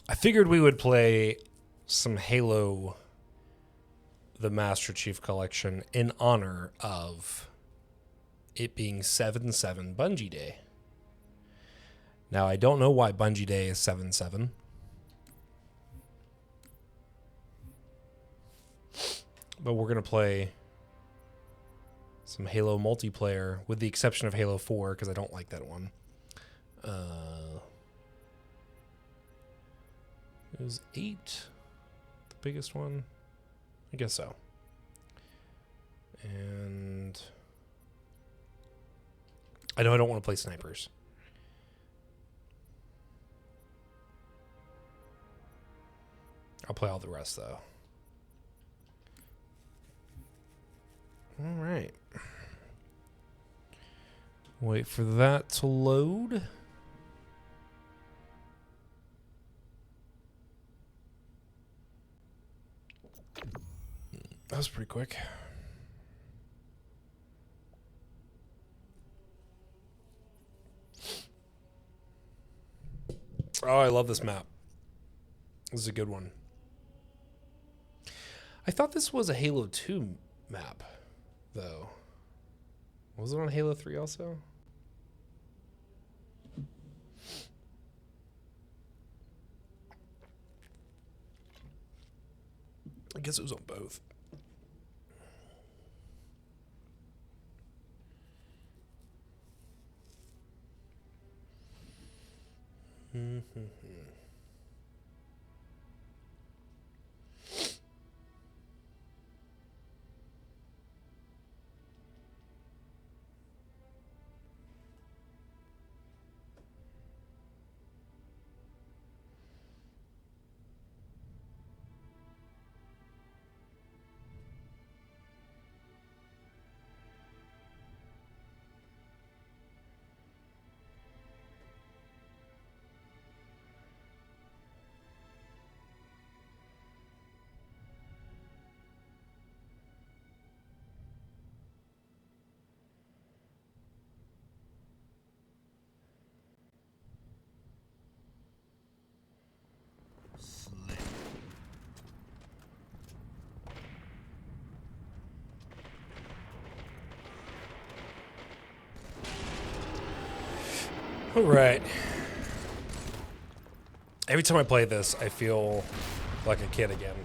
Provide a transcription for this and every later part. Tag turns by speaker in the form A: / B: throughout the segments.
A: I figured we would play some Halo the Master Chief Collection in honor of it being 7/7 Bungie Day. Now, I don't know why Bungie Day is 7/7. But we're going to play some Halo multiplayer, with the exception of Halo 4, because I don't like that one. Is 8 the biggest one? I guess so. And I know I don't want to play snipers. I'll play all the rest, though. All right. Wait for that to load. That was pretty quick. Oh, I love this map. This is a good one. I thought this was a Halo 2 map, though. Was it on Halo 3 also? I guess it was on both. All right. Every time I play this, I feel like a kid again.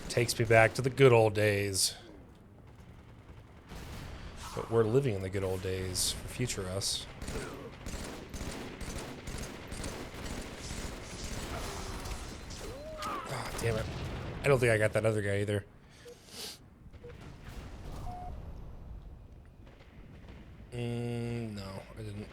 A: Takes me back to the good old days. But we're living in the good old days for future us. Oh, damn it. I don't think I got that other guy either. No, I didn't.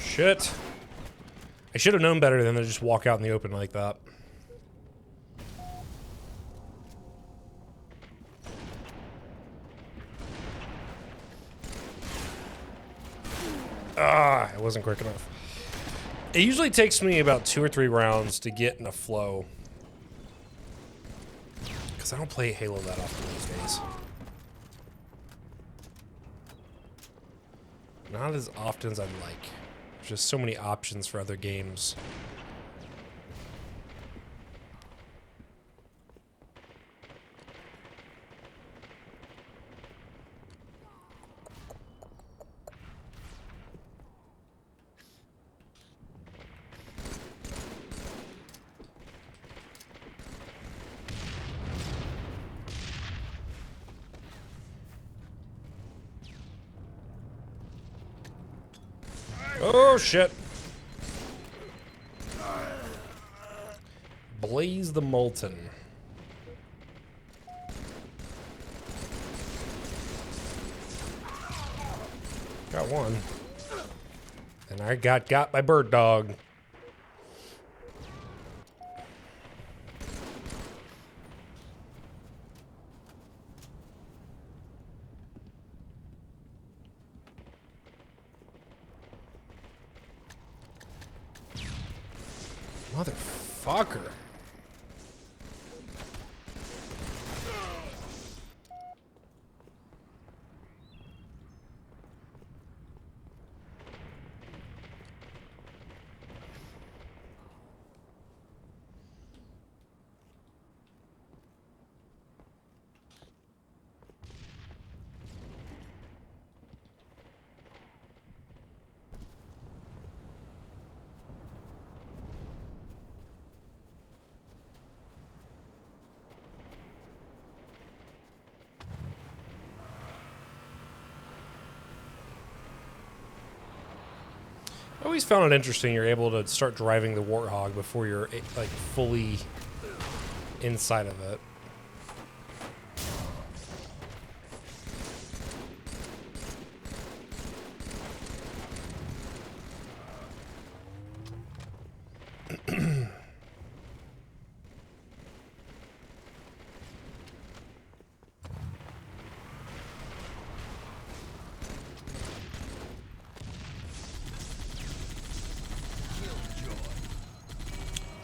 A: Shit. I should have known better than to just walk out in the open like that. It wasn't quick enough. It usually takes me about 2 or 3 rounds to get in a flow. Because I don't play Halo that often these days. Not as often as I'd like. There's just so many options for other games. Oh, shit. Blaze the Molten. Got one. And I got by bird dog. Motherfucker. I always found it interesting you're able to start driving the Warthog before you're like fully inside of it.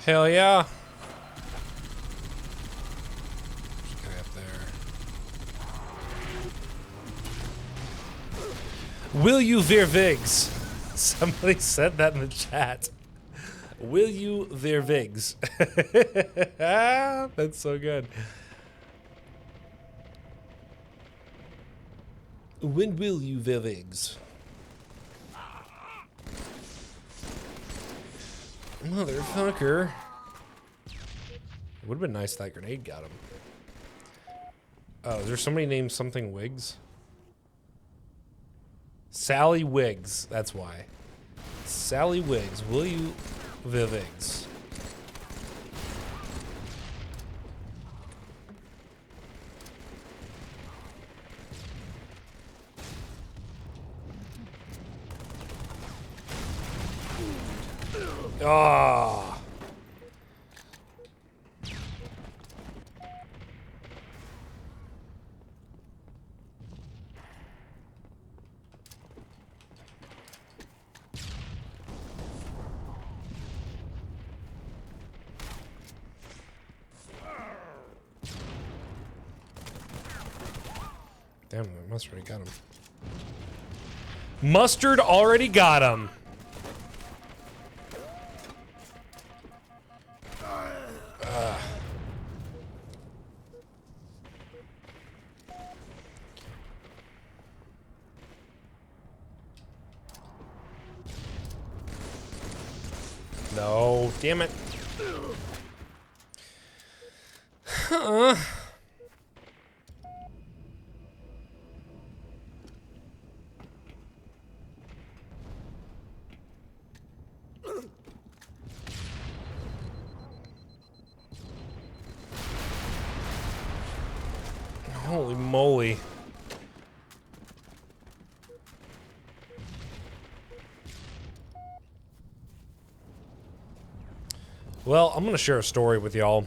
A: Hell yeah. Just get up there. Will you Vervigs? Somebody said that in the chat. Will you Vervigs? That's so good. When will you Vervigs? Motherfucker. It would have been nice if that grenade got him. Oh, is there somebody named something Wiggs? Sally Wiggs, that's why. Sally Wiggs, will you Vivigs? Ah. Damn, mustard already got him. Mustard already got him. No, damn it. Holy moly. Well, I'm going to share a story with y'all.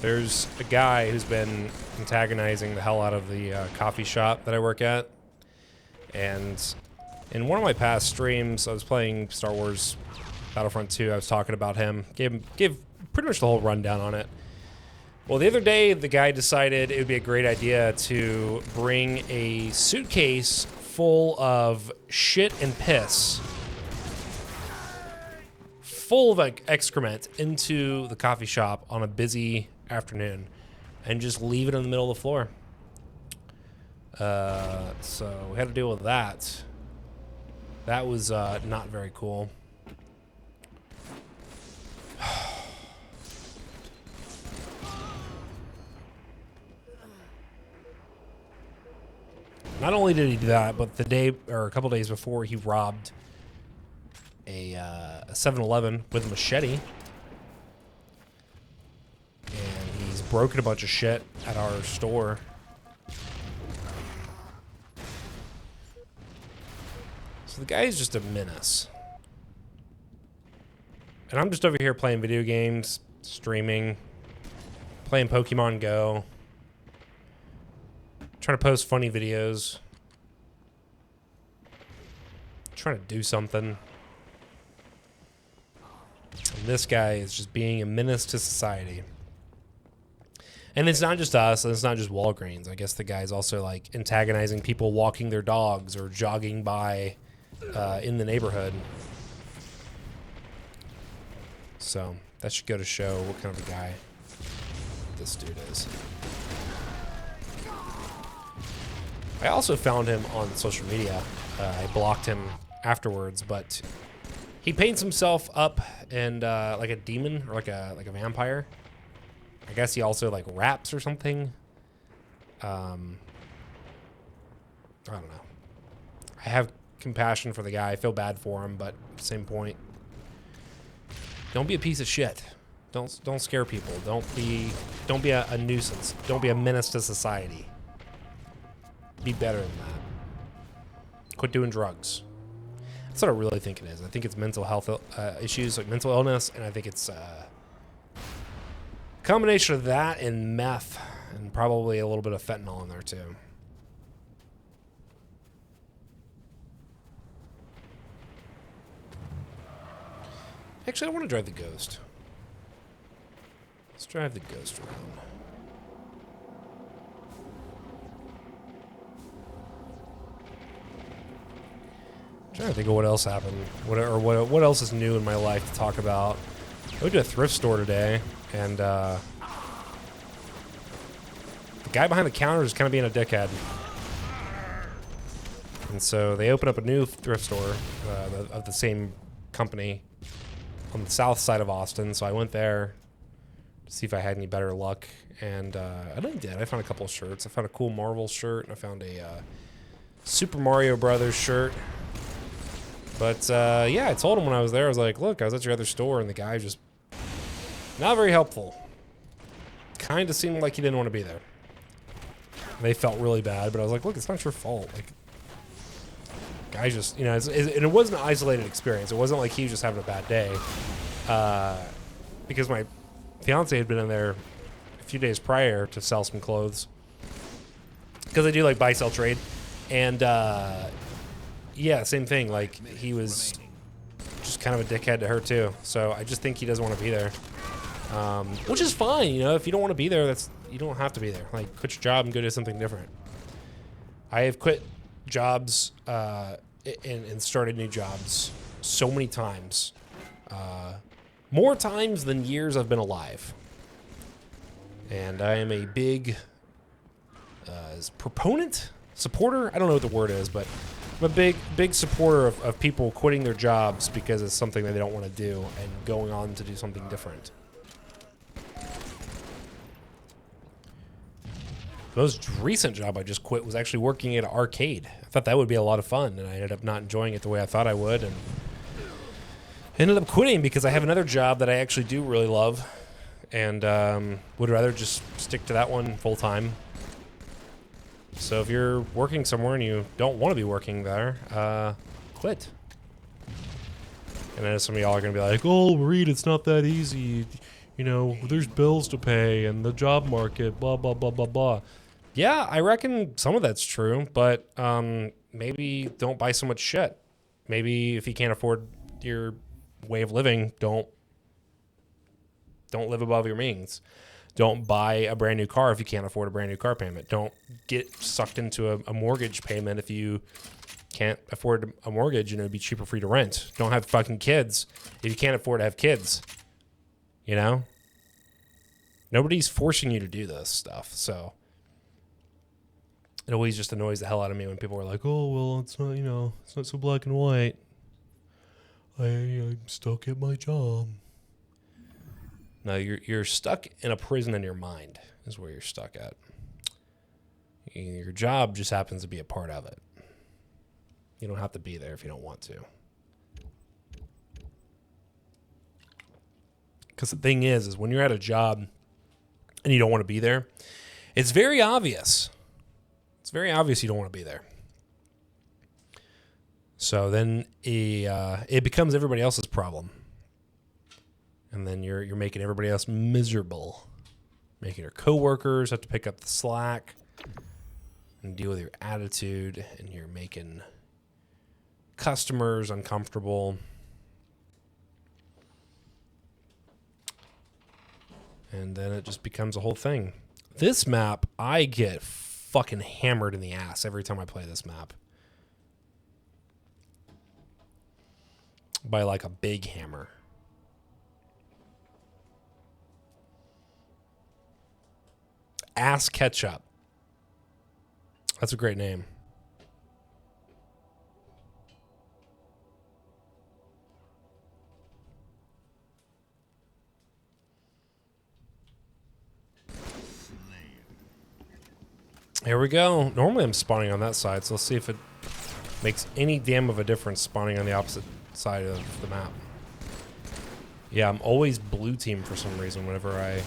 A: There's a guy who's been antagonizing the hell out of the coffee shop that I work at. And in one of my past streams, I was playing Star Wars Battlefront 2. I was talking about him. Gave pretty much the whole rundown on it. Well, the other day, the guy decided it would be a great idea to bring a suitcase full of shit and piss, full of like excrement, into the coffee shop on a busy afternoon and just leave it in the middle of the floor. So we had to deal with that. That was not very cool. Not only did he do that, but the day or a couple days before, he robbed a 7-Eleven with a machete. And he's broken a bunch of shit at our store. So the guy is just a menace. And I'm just over here playing video games, streaming, playing Pokemon Go. Trying to post funny videos. Trying to do something. And And this guy is just being a menace to society. And it's not just us, and it's not just Walgreens. I guess the guy's also like antagonizing people walking their dogs or jogging by in the neighborhood. So that should go to show what kind of a guy this dude is. I also found him on social media. I blocked him afterwards, but he paints himself up and like a demon or like a vampire. I guess he also like raps or something. I don't know. I have compassion for the guy. I feel bad for him, but at the same point, don't be a piece of shit. Don't scare people. Don't be a nuisance. Don't be a menace to society. Be better than that. Quit doing drugs. That's what I really think it is. I think it's mental health issues, like mental illness, and I think it's combination of that and meth and probably a little bit of fentanyl in there too. Actually, I want to drive the Ghost. Let's drive the Ghost around. I'm trying to think of what else happened. What else is new in my life to talk about. I went to a thrift store today, and the guy behind the counter is kind of being a dickhead. And so they opened up a new thrift store of the same company on the south side of Austin. So I went there to see if I had any better luck, and I did. I found a couple of shirts. I found a cool Marvel shirt, and I found a Super Mario Brothers shirt. But yeah, I told him when I was there, I was like, look, I was at your other store, and the guy was just not very helpful. Kind of seemed like he didn't want to be there. They felt really bad, but I was like, look, it's not your fault. Like, guys just, you know, and it wasn't an isolated experience. It wasn't like he was just having a bad day. Because my fiance had been in there a few days prior to sell some clothes. Because I do like buy, sell, trade. And yeah, same thing. Like, he was just kind of a dickhead to her too. So I just think he doesn't want to be there. Which is fine, you know. If you don't want to be there, you don't have to be there. Like, quit your job and go do something different. I have quit jobs and started new jobs so many times. More times than years I've been alive. And I am a big supporter? I don't know what the word is, but I'm a big supporter of people quitting their jobs because it's something that they don't want to do and going on to do something different. The most recent job I just quit was actually working at an arcade. I thought that would be a lot of fun, and I ended up not enjoying it the way I thought I would, and ended up quitting because I have another job that I actually do really love, and would rather just stick to that one full time. So if you're working somewhere and you don't want to be working there, quit. And I know some of y'all are going to be like, oh, Reed, it's not that easy. You know, there's bills to pay and the job market, blah, blah, blah, blah, blah. Yeah, I reckon some of that's true, but maybe don't buy so much shit. Maybe if you can't afford your way of living, don't live above your means. Don't buy a brand new car if you can't afford a brand new car payment. Don't get sucked into a mortgage payment if you can't afford a mortgage and it'd be cheaper for you to rent. Don't have fucking kids if you can't afford to have kids. You know? Nobody's forcing you to do this stuff, so it always just annoys the hell out of me when people are like, oh, well, it's not, you know, it's not so black and white. I'm stuck at my job. No, you're stuck in a prison in your mind is where you're stuck at. Your job just happens to be a part of it. You don't have to be there if you don't want to. Because the thing is when you're at a job and you don't want to be there, it's very obvious. It's very obvious you don't want to be there. So then it becomes everybody else's problem. And then you're making everybody else miserable. Making your coworkers have to pick up the slack and deal with your attitude. And you're making customers uncomfortable. And then it just becomes a whole thing. This map, I get fucking hammered in the ass every time I play this map. By like a big hammer. Ass Ketchup. That's a great name. Here we go. Normally I'm spawning on that side, so let's see if it makes any damn of a difference spawning on the opposite side of the map. Yeah, I'm always blue team for some reason whenever I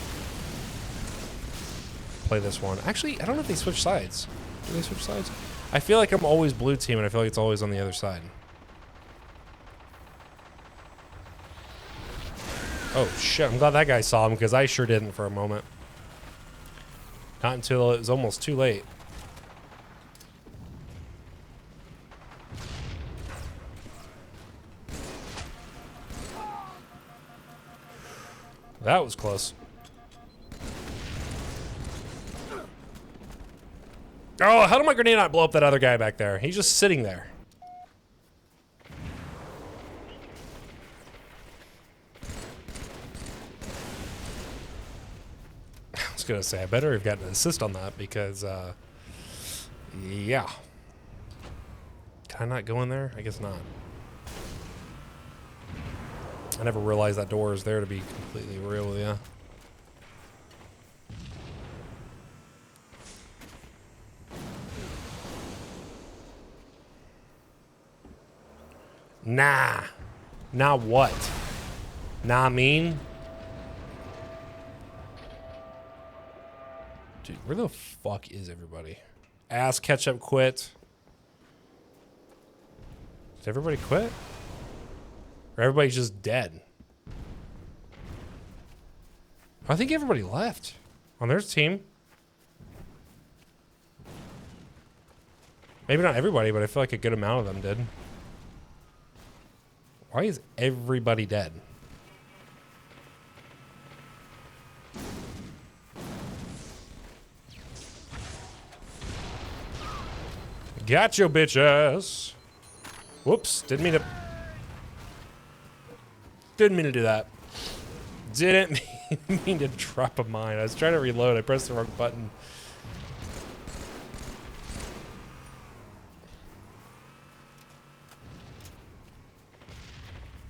A: play this one. Actually, I don't know if they switch sides. Do they switch sides? I feel like I'm always blue team, and I feel like it's always on the other side. Oh, shit. I'm glad that guy saw him, because I sure didn't for a moment. Not until it was almost too late. That was close. Oh, how did my grenade not blow up that other guy back there? He's just sitting there. I was gonna say, I better have gotten an assist on that because, yeah. Can I not go in there? I guess not. I never realized that door is there, to be completely real with you. Nah. Nah what? Nah mean? Dude, where the fuck is everybody? Ass Ketchup quit. Did everybody quit? Or everybody's just dead? I think everybody left on their team. Maybe not everybody, but I feel like a good amount of them did. Why is everybody dead? Gotcha, bitch ass. Whoops, didn't mean to do that. Didn't mean to drop a mine. I was trying to reload. I pressed the wrong button.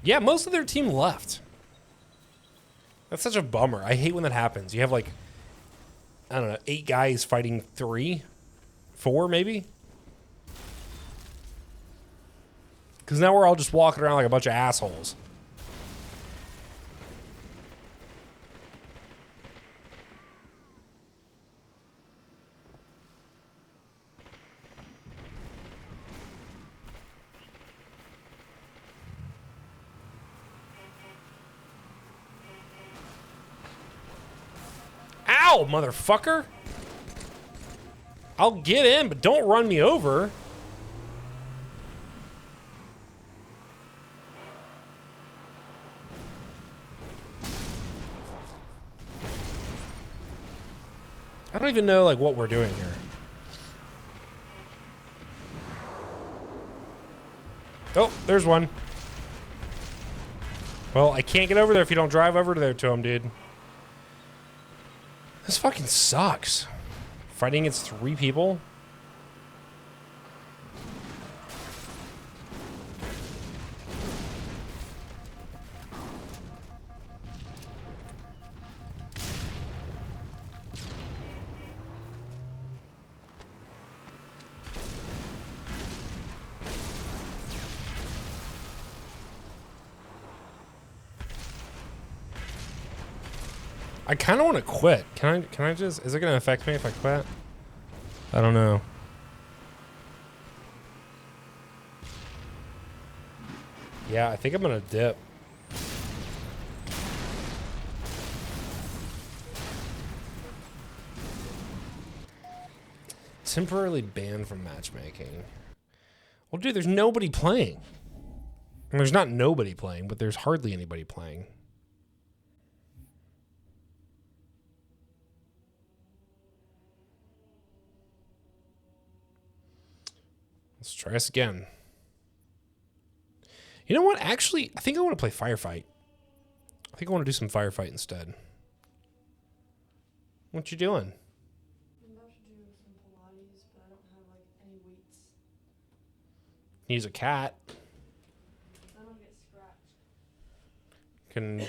A: Yeah, most of their team left. That's such a bummer. I hate when that happens. You have like, I don't know, 8 guys fighting 3, 4 maybe? Because now we're all just walking around like a bunch of assholes. Ow, motherfucker! I'll get in, but don't run me over. I don't even know, like, what we're doing here. Oh, there's one. Well, I can't get over there if you don't drive over there to him, dude. This fucking sucks. Fighting against 3 people? I kind of want to quit. Can I just, is it going to affect me if I quit? I don't know. Yeah, I think I'm going to dip. Temporarily banned from matchmaking. Well, dude, there's nobody playing. And there's not nobody playing, but there's hardly anybody playing. Let's try this again. You know what? Actually, I think I want to play Firefight. I think I want to do some Firefight instead. What you doing?
B: I'm about to do some Pilates, but I don't have like any weights.
A: Use a cat.
B: I don't get scratched.
A: Can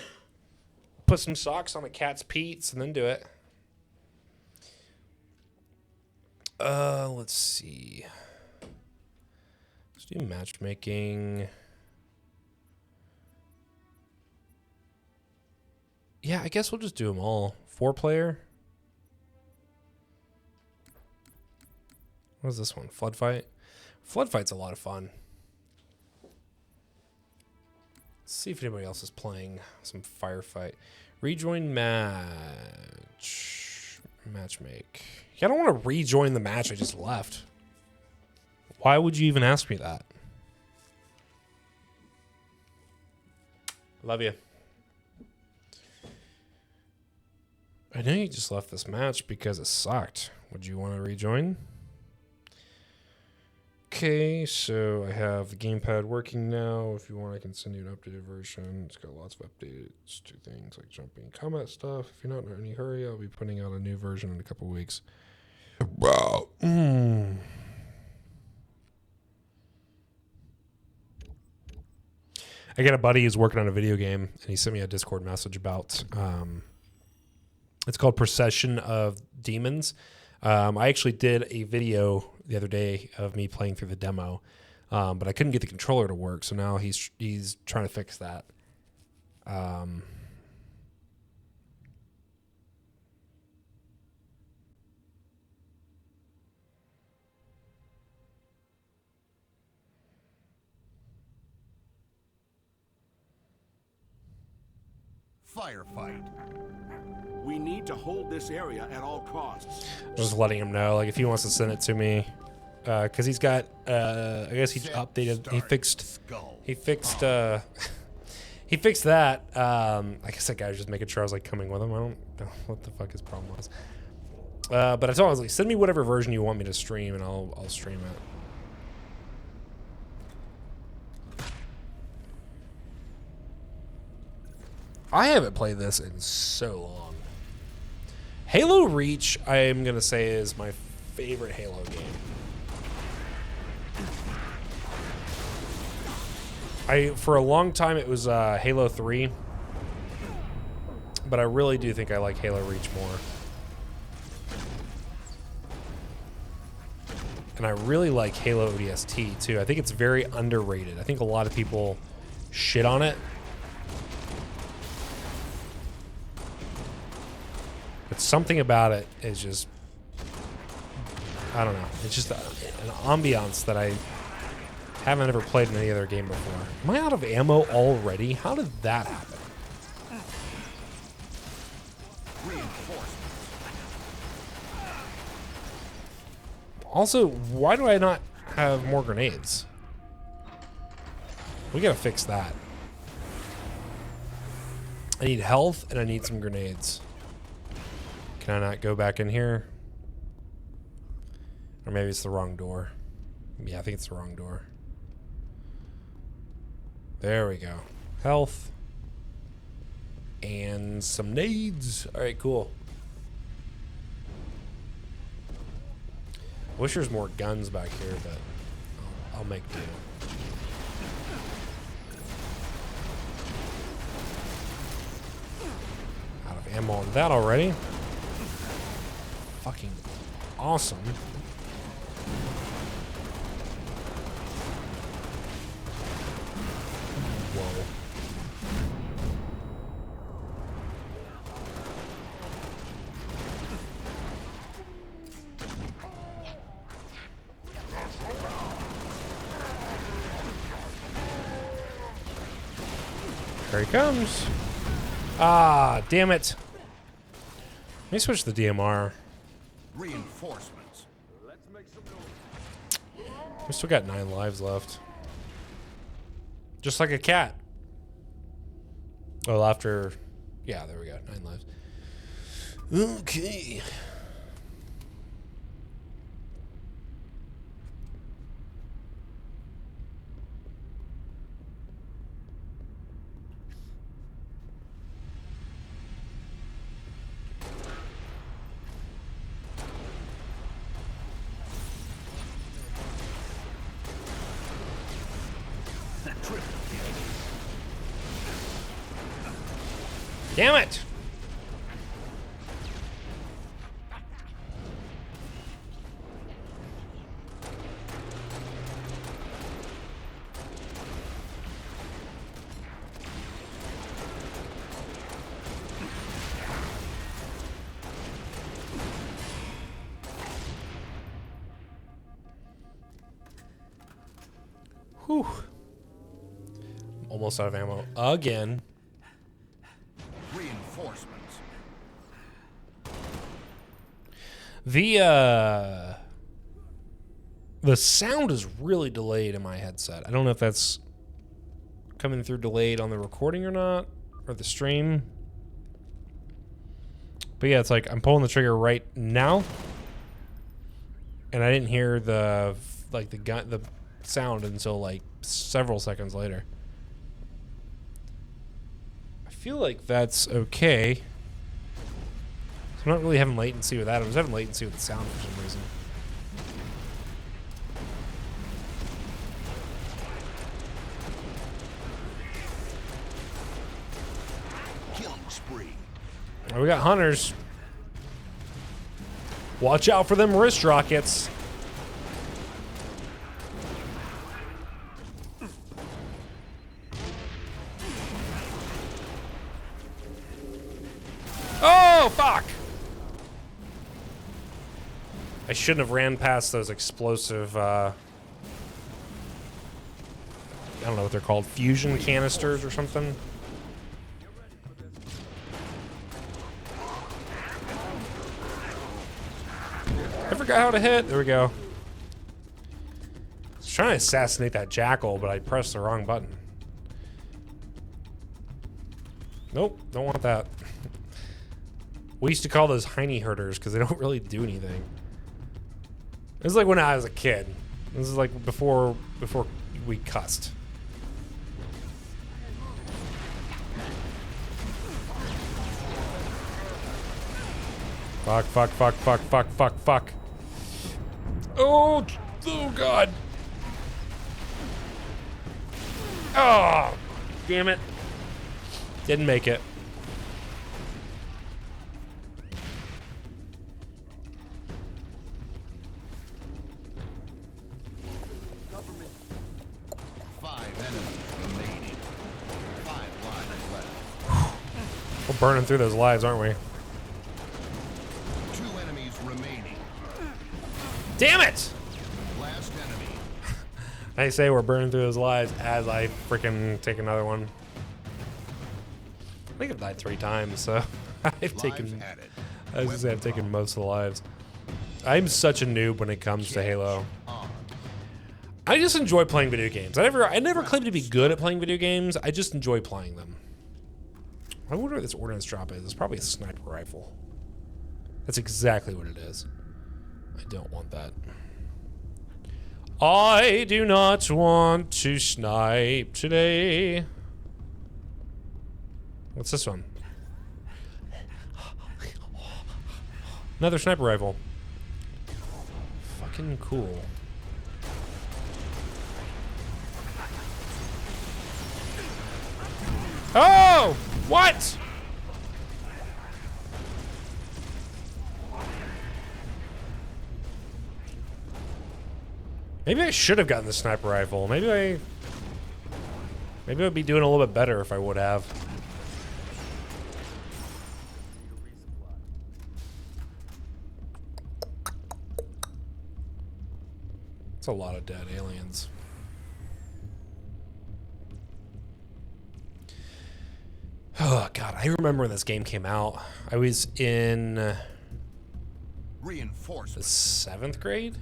A: put some socks on a cat's peats and then do it. Let's see. Let's do matchmaking. Yeah, I guess we'll just do them all. 4-player. What is this one? Floodfight? Floodfight's a lot of fun. Let's see if anybody else is playing some Firefight. Rejoin match. Matchmake. Yeah, I don't want to rejoin the match I just left. Why would you even ask me that? Love you. I know you just left this match because it sucked. Would you want to rejoin? Okay, so I have the gamepad working now. If you want, I can send you an updated version. It's got lots of updates to things like jumping combat stuff. If you're not in any hurry, I'll be putting out a new version in a couple weeks. Wow. I got a buddy who's working on a video game, and he sent me a Discord message about... it's called Procession of Demons. I actually did a video the other day of me playing through the demo, but I couldn't get the controller to work, so now he's trying to fix that.
C: Firefight. We need to hold this area at all costs.
A: Just letting him know, like, if he wants to send it to me, because he's got, I guess he updated, he fixed that. I guess that guy was just making sure I was like coming with him. I don't know what the fuck his problem was. But I told him, I was like, send me whatever version you want me to stream, and I'll stream it. I haven't played this in so long. Halo Reach, I am going to say, is my favorite Halo game. For a long time, it was Halo 3. But I really do think I like Halo Reach more. And I really like Halo ODST, too. I think it's very underrated. I think a lot of people shit on it. But something about it is just, I don't know. It's just an ambiance that I haven't ever played in any other game before. Am I out of ammo already? How did that happen? Also, why do I not have more grenades? We gotta fix that. I need health and I need some grenades. Can I not go back in here? Or maybe it's the wrong door. Yeah, I think it's the wrong door. There we go. Health. And some nades. Alright, cool. I wish there's more guns back here, but I'll make do. Out of ammo on that already. Fucking awesome. Whoa. Here he comes. Ah, damn it. Let me switch the DMR.
C: Reinforcements.
A: We still got 9 lives left. Just like a cat. Well, after... Yeah, there we go. 9 lives. Okay.
C: Triple kill.
A: Damn it! Whew. Almost out of ammo again.
C: Reinforcements.
A: The sound is really delayed in my headset. I don't know if that's coming through delayed on the recording or not, or the stream. But yeah, it's like I'm pulling the trigger right now, and I didn't hear the gun, the sound until like several seconds later. I feel like that's okay. So I'm not really having latency with that. I'm just having latency with the sound for some reason.
C: Killing spree.
A: Oh, we got hunters. Watch out for them wrist rockets. Oh, fuck! I shouldn't have ran past those explosive, I don't know what they're called, fusion canisters or something. I forgot how to hit. There we go. I was trying to assassinate that jackal, but I pressed the wrong button. Nope, don't want that. We used to call those hiney herders because they don't really do anything. This is like when I was a kid. This is like before we cussed. Fuck, fuck, fuck, fuck, fuck, fuck, fuck. Oh, oh God. Oh, damn it. Didn't make it. We're burning through those lives, aren't we?
C: 2 enemies remaining.
A: Damn it!
C: Last enemy.
A: I say we're burning through those lives as I freaking take another one. I think I've died 3 times, so I've taken. I was gonna say I've taken most of the lives. I'm such a noob when it comes to Halo. I just enjoy playing video games. I never claimed to be good at playing video games. I just enjoy playing them. I wonder what this ordnance drop is. It's probably a sniper rifle. That's exactly what it is. I don't want that. I do not want to snipe today. What's this one? Another sniper rifle. Fucking cool. Oh! What? Maybe I should have gotten the sniper rifle. Maybe I'd be doing a little bit better if I would have. It's a lot of dead aliens. Oh God, I remember when this game came out. I was in the 7th grade.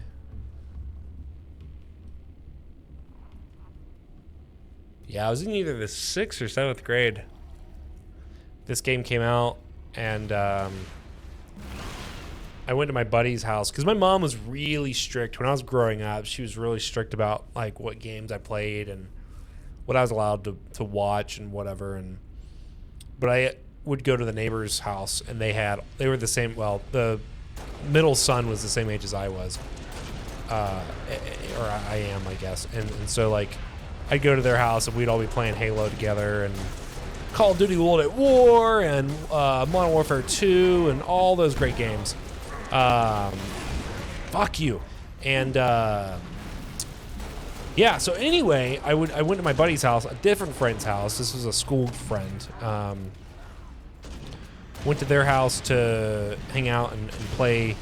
A: Yeah, I was in either the 6th or 7th grade. This game came out, and I went to my buddy's house because my mom was really strict when I was growing up. She was really strict about like what games I played and what I was allowed to watch and whatever. But I would go to the neighbor's house, and they were the same. Well, the middle son was the same age as I was, or I am, I guess. And so like I'd go to their house and we'd all be playing Halo together and Call of Duty World at War and Modern Warfare 2 and all those great games. Fuck you. And yeah, so anyway, I went to my buddy's house, a different friend's house. This was a school friend. Went to their house to hang out and play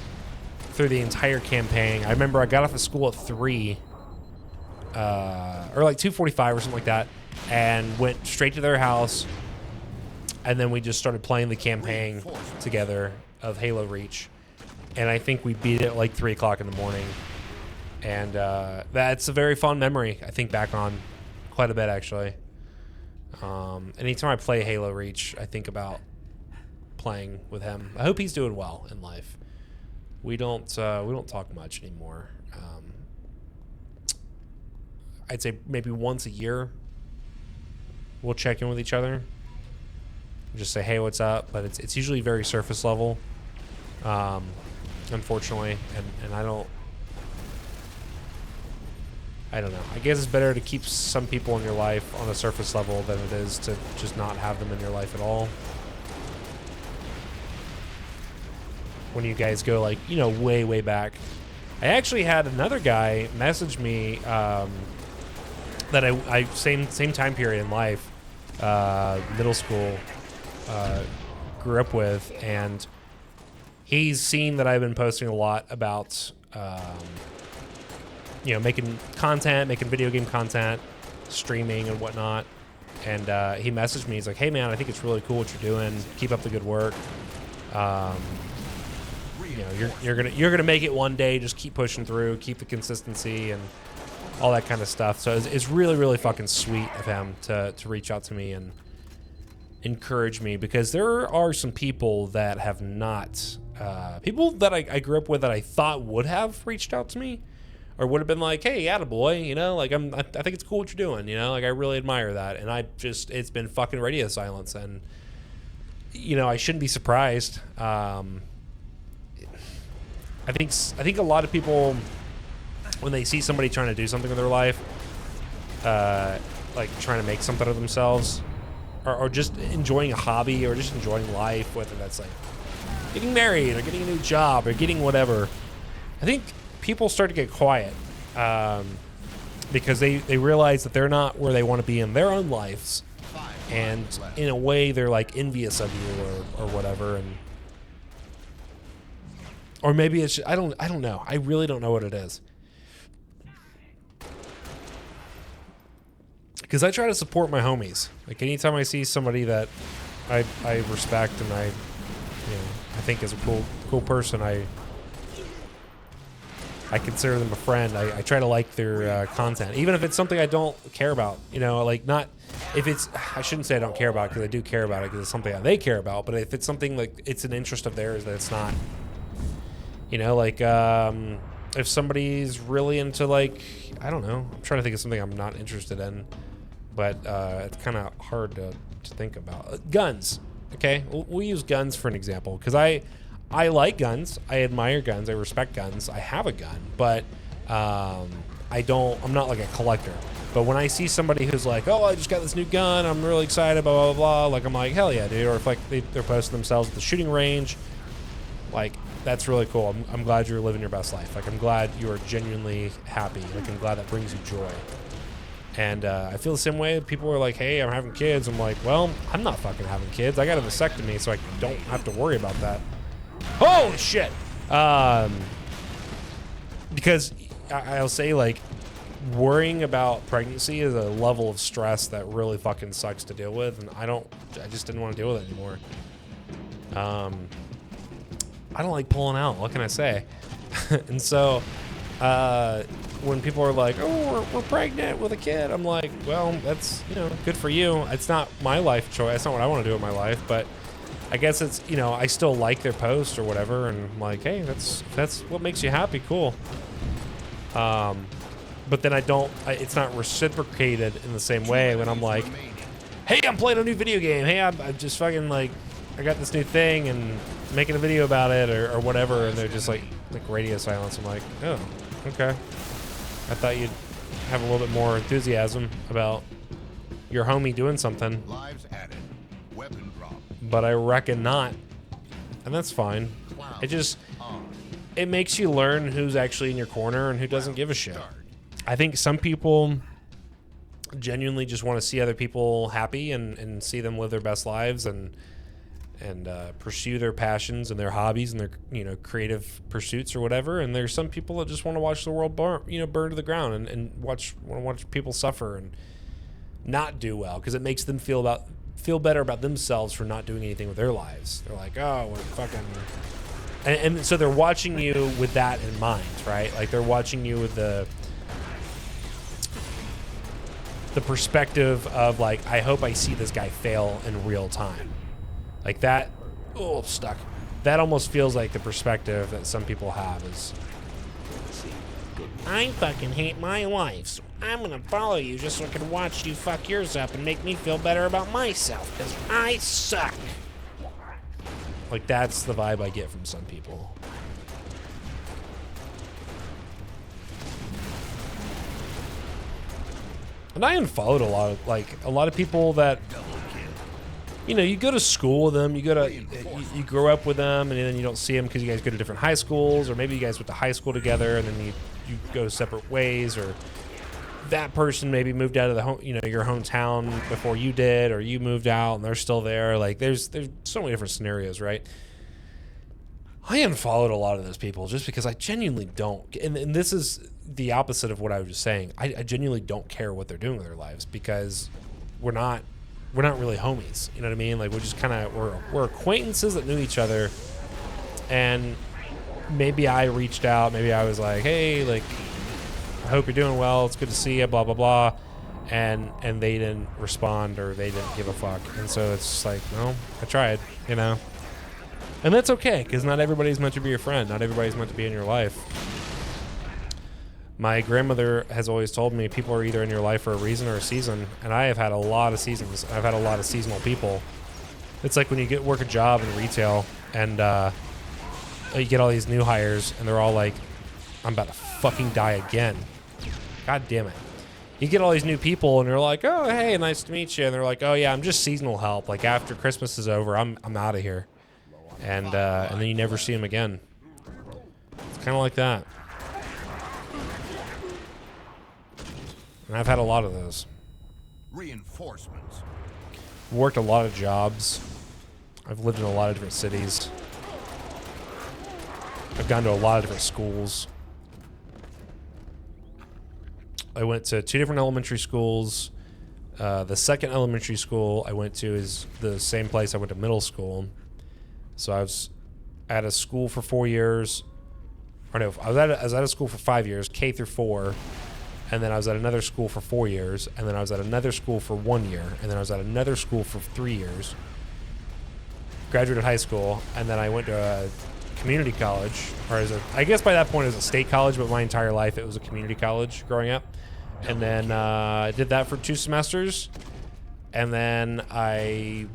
A: through the entire campaign. I remember I got off of school at 3, or like 2:45 or something like that, and went straight to their house. And then we just started playing the campaign together of Halo Reach. And I think we beat it at like 3 o'clock in the morning. And that's a very fond memory I think back on quite a bit, actually. Anytime I play Halo Reach, I think about playing with him. I hope he's doing well in life. We don't talk much anymore. I'd say maybe once a year we'll check in with each other. Just say, hey, what's up? But it's usually very surface level, unfortunately. And I don't know. I guess it's better to keep some people in your life on a surface level than it is to just not have them in your life at all. When you guys go like, you know, way, way back. I actually had another guy message me that I same time period in life, middle school, grew up with, and he's seen that I've been posting a lot about, you know, making content, making video game content, streaming and whatnot. And he messaged me. He's like, hey, man, I think it's really cool what you're doing. Keep up the good work. You know, you're gonna make it one day. Just keep pushing through, keep the consistency and all that kind of stuff. So it's really, really fucking sweet of him to reach out to me and encourage me, because there are some people that have not, people that I grew up with that I thought would have reached out to me or would have been like, hey, attaboy, you know, like I think it's cool what you're doing, you know, like I really admire that. And it's been fucking radio silence, and you know, I shouldn't be surprised. I think a lot of people, when they see somebody trying to do something in their life, like trying to make something of themselves, or just enjoying a hobby, or just enjoying life, whether that's like getting married or getting a new job or getting whatever, I think people start to get quiet because they realize that they're not where they want to be in their own lives, and in a way they're like envious of you or whatever. And or maybe it's, I don't know. I really don't know what it is. Because I try to support my homies. Like anytime I see somebody that I respect and I think is a cool person, I consider them a friend. I try to like their content, even if it's something I don't care about. You know, like not if it's, I shouldn't say I don't care about, because I do care about it because it's something that they care about. But if it's something like it's an interest of theirs that it's not. You know, like if somebody's really into, like, I don't know. I'm trying to think of something I'm not interested in, but it's kind of hard to think about. Guns, okay? We'll use guns for an example, because I like guns. I admire guns. I respect guns. I have a gun, but I'm not like a collector. But when I see somebody who's like, oh, I just got this new gun, I'm really excited, blah, blah, blah, like, I'm like, hell yeah, dude. Or if like they're posting themselves at the shooting range, like, that's really cool. I'm glad you're living your best life. Like, I'm glad you are genuinely happy. Like, I'm glad that brings you joy. And I feel the same way. People are like, hey, I'm having kids. I'm like, well, I'm not fucking having kids. I got a vasectomy, so I don't have to worry about that. Holy shit. Because I'll say, like, worrying about pregnancy is a level of stress that really fucking sucks to deal with. And I just didn't want to deal with it anymore. I don't like pulling out. What can I say? And so when people are like, oh, we're pregnant with a kid, I'm like, well, that's, you know, good for you. It's not my life choice. That's not what I want to do with my life. But I guess it's, you know, I still like their post or whatever. And I'm like, hey, that's what makes you happy. Cool. But then it's not reciprocated in the same way when I'm like, hey, I'm playing a new video game. Hey, I'm just fucking like, I got this new thing and making a video about it or whatever, and they're just like radio silence. I'm like, oh, okay. I thought you'd have a little bit more enthusiasm about your homie doing something.
C: Lives added. Weapon drop.
A: But I reckon not. And that's fine. It makes you learn who's actually in your corner and who doesn't give a shit. I think some people genuinely just want to see other people happy and see them live their best lives and pursue their passions and their hobbies and their, you know, creative pursuits or whatever. And there's some people that just want to watch the world burn to the ground and want to watch people suffer and not do well because it makes them feel better about themselves for not doing anything with their lives. They're like, oh, we're fucking... And so they're watching you with that in mind, right? Like they're watching you with the perspective of like, I hope I see this guy fail in real time. Like that, oh, stuck. That almost feels like the perspective that some people have is, I fucking hate my life, so I'm gonna follow you just so I can watch you fuck yours up and make me feel better about myself, because I suck. Like that's the vibe I get from some people. And I unfollowed a lot of people that, you know, you go to school with them, you grow up with them, and then you don't see them because you guys go to different high schools, or maybe you guys went to high school together, and then you go separate ways, or that person maybe moved out of your hometown before you did, or you moved out and they're still there. Like there's so many different scenarios, right? I unfollowed a lot of those people just because I genuinely don't, and this is the opposite of what I was just saying. I genuinely don't care what they're doing with their lives because we're not really homies. You know what I mean? Like we're just kind of we're acquaintances that knew each other, and maybe I reached out. Maybe I was like, hey, like, I hope you're doing well. It's good to see you. Blah blah blah, and they didn't respond or they didn't give a fuck. And so it's just like, no, I tried. You know, and that's okay because not everybody's meant to be your friend. Not everybody's meant to be in your life. My grandmother has always told me people are either in your life for a reason or a season, and I have had a lot of seasons. I've had a lot of seasonal people. It's like when you work a job in retail and you get all these new hires and they're all like, I'm about to fucking die again. God damn it. You get all these new people and they're like, oh, hey, nice to meet you. And they're like, oh, yeah, I'm just seasonal help. Like after Christmas is over, I'm out of here. And then you never see them again. It's kind of like that. And I've had a lot of those.
C: Reinforcements.
A: Worked a lot of jobs. I've lived in a lot of different cities. I've gone to a lot of different schools. I went to 2 different elementary schools. The second elementary school I went to is the same place I went to middle school. So I was at a school for 4 years. Or no, I was at a school for 5 years, K through 4. And then I was at another school for 4 years. And then I was at another school for 1 year. And then I was at another school for 3 years. Graduated high school. And then I went to a community college. I guess by that point it was a state college, but my entire life it was a community college growing up. And then I did that for 2 semesters. And then I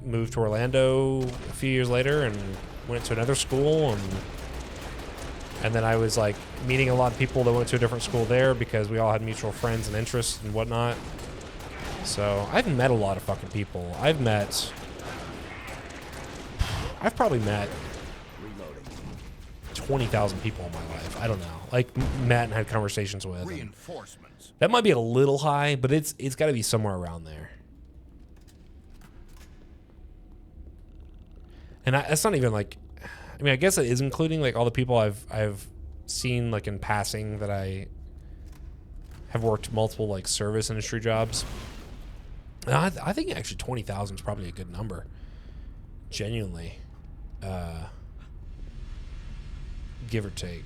A: moved to Orlando a few years later and went to another school. And then I was like meeting a lot of people that went to a different school there because we all had mutual friends and interests and whatnot. So I've met a lot of fucking people. I've probably met 20,000 people in my life. I don't know. Like met and had conversations with.
C: Reinforcements.
A: That might be a little high, but it's got to be somewhere around there. And that's not even like, I mean, I guess it is including like all the people I've seen like in passing that I have worked multiple like service industry jobs. And I think actually 20,000 is probably a good number. Genuinely. Give or take.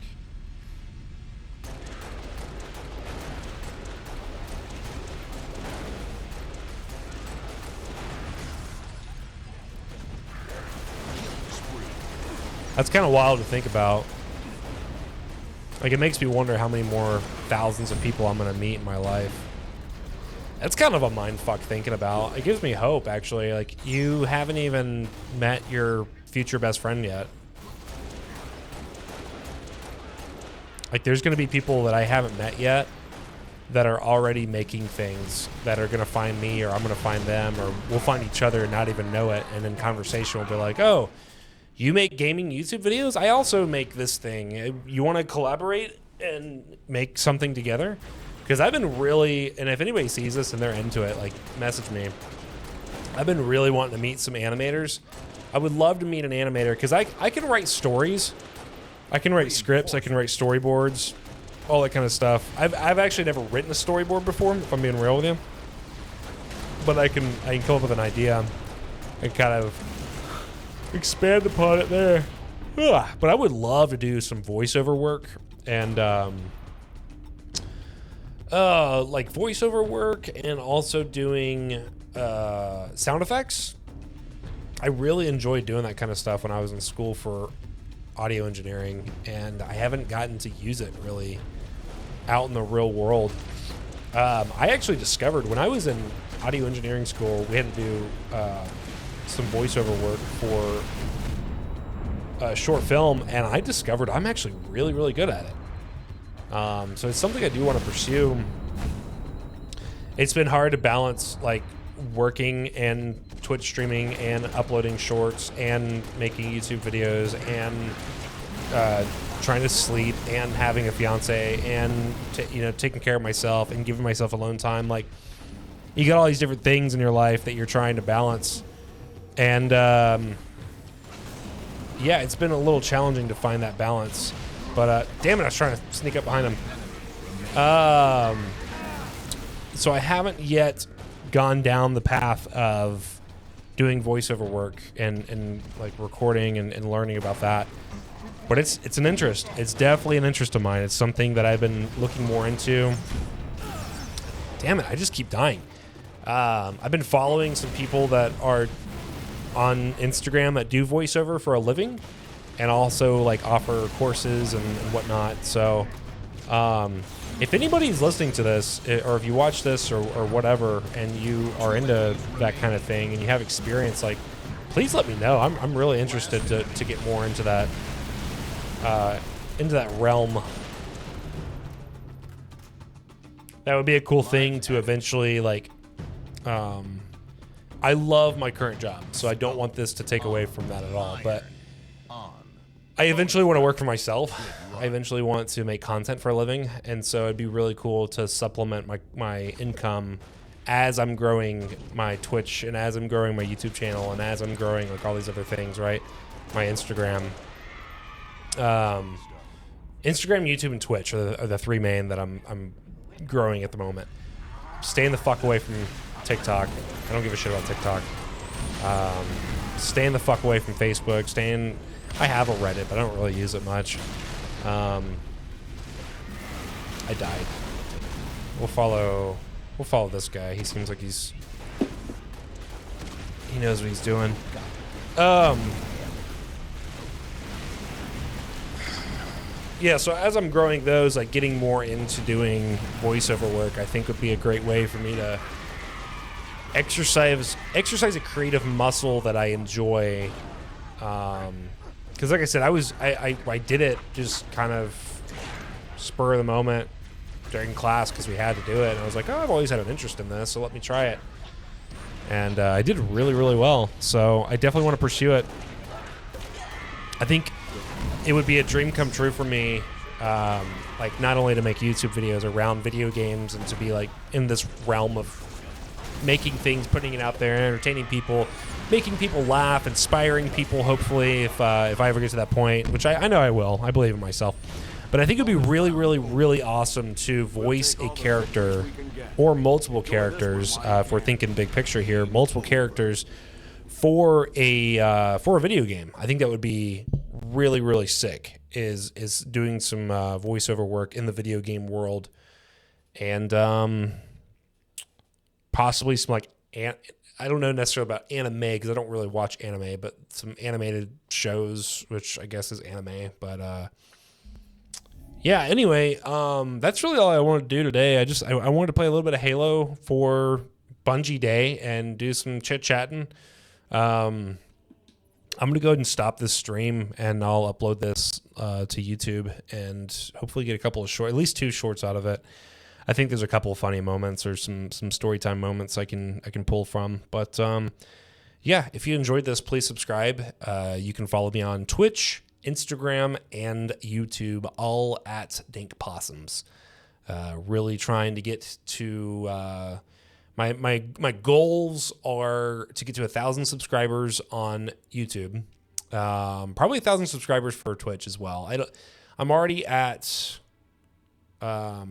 A: That's kind of wild to think about. Like, it makes me wonder how many more thousands of people I'm going to meet in my life. That's kind of a mind fuck thinking about. It gives me hope, actually. Like, you haven't even met your future best friend yet. Like, there's going to be people that I haven't met yet that are already making things that are going to find me, or I'm going to find them, or we'll find each other and not even know it. And then conversation will be like, oh, you make gaming YouTube videos? I also make this thing. You want to collaborate and make something together? Because I've been really, and if anybody sees this and they're into it, like, message me. I've been really wanting to meet some animators. I would love to meet an animator because I can write stories. I can write scripts. I can write storyboards, all that kind of stuff. I've actually never written a storyboard before, if I'm being real with you. But I can come up with an idea and kind of expand upon it there. Ugh. But I would love to do some voiceover work and like voiceover work, and also doing sound effects. I really enjoyed doing that kind of stuff when I was in school for audio engineering, and I haven't gotten to use it really out in the real world. I actually discovered when I was in audio engineering school, we had to do some voiceover work for a short film, and I discovered I'm actually really, really good at it. So it's something I do want to pursue. It's been hard to balance, like, working and Twitch streaming and uploading shorts and making YouTube videos and trying to sleep and having a fiance and taking care of myself and giving myself alone time. Like, you got all these different things in your life that you're trying to balance, and yeah, it's been a little challenging to find that balance. But damn it, I was trying to sneak up behind him. So I haven't yet gone down the path of doing voiceover work and like recording and learning about that. But it's an interest. It's definitely an interest of mine. It's something that I've been looking more into. Damn it, I just keep dying. I've been following some people that are on Instagram that do voiceover for a living, and also like offer courses and whatnot. So if anybody's listening to this, or if you watch this or whatever, and you are into that kind of thing and you have experience, like, please let me know. I'm really interested to get more into that realm. That would be a cool thing to eventually, like, I love my current job, so I don't want this to take away from that at all, but I eventually want to work for myself. I eventually want to make content for a living, and so it'd be really cool to supplement my income as I'm growing my Twitch and as I'm growing my YouTube channel and as I'm growing, like, all these other things, right? My Instagram. Instagram, YouTube, and Twitch are the three main that I'm growing at the moment. Staying the fuck away from TikTok. I don't give a shit about TikTok. Staying the fuck away from Facebook. I have a Reddit, but I don't really use it much. I died. We'll follow this guy. He seems like he knows what he's doing. Yeah, so as I'm growing those, like, getting more into doing voiceover work, I think would be a great way for me to exercise a creative muscle that I enjoy. Because like I said, I did it just kind of spur of the moment during class because we had to do it. And I was like, oh, I've always had an interest in this, so let me try it. And I did really, really well. So I definitely want to pursue it. I think it would be a dream come true for me, like, not only to make YouTube videos around video games and to be, like, in this realm of making things, putting it out there, entertaining people, making people laugh, inspiring people, hopefully, if I ever get to that point, which I know I will. I believe in myself. But I think it would be really, really, really awesome to voice a character or multiple characters, if we're thinking big picture here, multiple characters for a video game. I think that would be really, really sick, is doing some voiceover work in the video game world. And possibly some, like, I don't know necessarily about anime because I don't really watch anime, but some animated shows, which I guess is anime. But yeah, anyway, that's really all I wanted to do today. I wanted to play a little bit of Halo for Bungie Day and do some chit-chatting. I'm going to go ahead and stop this stream, and I'll upload this to YouTube and hopefully get a couple of at least 2 shorts out of it. I think there's a couple of funny moments or some story time moments I can pull from. But yeah, if you enjoyed this, please subscribe. You can follow me on Twitch, Instagram, and YouTube, all at Dink Possums. Really trying to get to my goals are to get to 1,000 subscribers on YouTube. Probably 1,000 subscribers for Twitch as well. I'm already at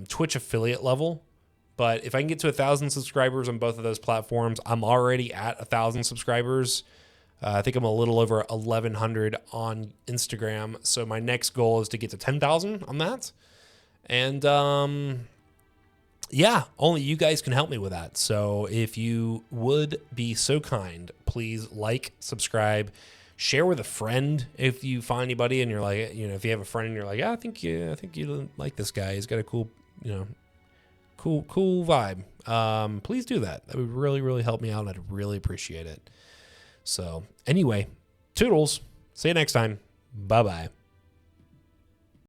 A: Twitch affiliate level, but if I can get to 1,000 subscribers on both of those platforms, I'm already at 1,000 subscribers. I think I'm a little over 1,100 on Instagram. So my next goal is to get to 10,000 on that. And yeah, only you guys can help me with that. So if you would be so kind, please like, subscribe, share with a friend if you find anybody and you're like, you know, if you have a friend and you're like, yeah, I think you like this guy. He's got a cool, you know, cool vibe. Please do that. That would really, really help me out. I'd really appreciate it. So anyway, toodles. See you next time. Bye-bye.